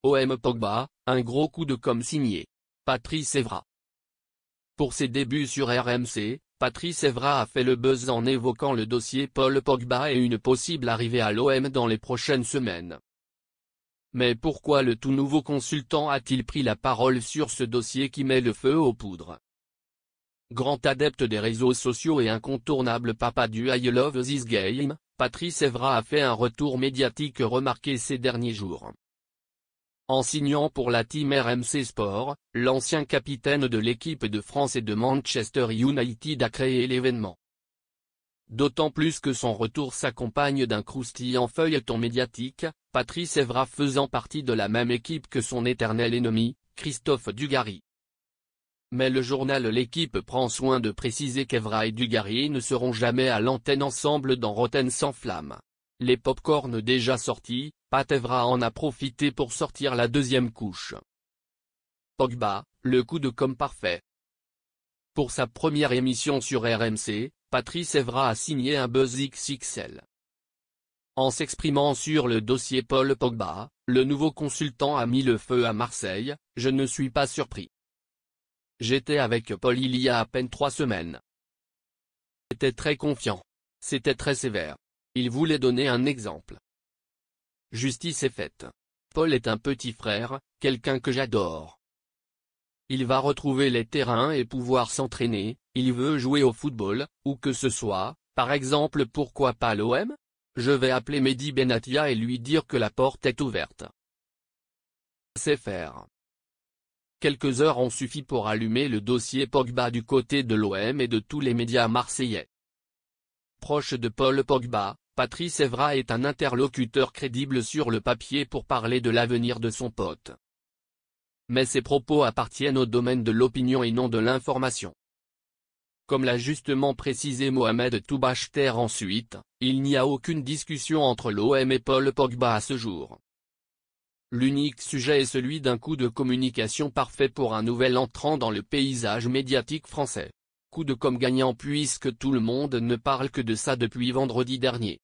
OM Pogba, un gros coup de com' signé Patrice Evra. Pour ses débuts sur RMC, Patrice Evra a fait le buzz en évoquant le dossier Paul Pogba et une possible arrivée à l'OM dans les prochaines semaines. Mais pourquoi le tout nouveau consultant a-t-il pris la parole sur ce dossier qui met le feu aux poudres? Grand adepte des réseaux sociaux et incontournable papa du I Love This Game, Patrice Evra a fait un retour médiatique remarqué ces derniers jours. En signant pour la team RMC Sport, l'ancien capitaine de l'équipe de France et de Manchester United a créé l'événement. D'autant plus que son retour s'accompagne d'un croustillant feuilleton médiatique, Patrice Evra faisant partie de la même équipe que son éternel ennemi, Christophe Dugarry. Mais le journal L'Équipe prend soin de préciser qu'Evra et Dugarry ne seront jamais à l'antenne ensemble dans Rotten sans flamme. Les pop-corns déjà sortis, Pat Evra en a profité pour sortir la deuxième couche. Pogba, le coup de com' parfait. Pour sa première émission sur RMC, Patrice Evra a signé un buzz XXL. En s'exprimant sur le dossier Paul Pogba, le nouveau consultant a mis le feu à Marseille. Je ne suis pas surpris. J'étais avec Paul il y a à peine 3 semaines. C'était très confiant. C'était très sévère. Il voulait donner un exemple. Justice est faite. Paul est un petit frère, quelqu'un que j'adore. Il va retrouver les terrains et pouvoir s'entraîner, il veut jouer au football, où que ce soit, par exemple pourquoi pas l'OM? Je vais appeler Mehdi Benatia et lui dire que la porte est ouverte. C'est faire. Quelques heures ont suffi pour allumer le dossier Pogba du côté de l'OM et de tous les médias marseillais. Proche de Paul Pogba, Patrice Evra est un interlocuteur crédible sur le papier pour parler de l'avenir de son pote. Mais ses propos appartiennent au domaine de l'opinion et non de l'information. Comme l'a justement précisé Mohamed Toubacheter ensuite, il n'y a aucune discussion entre l'OM et Paul Pogba à ce jour. L'unique sujet est celui d'un coup de communication parfait pour un nouvel entrant dans le paysage médiatique français. Coup de com' gagnant puisque tout le monde ne parle que de ça depuis vendredi dernier.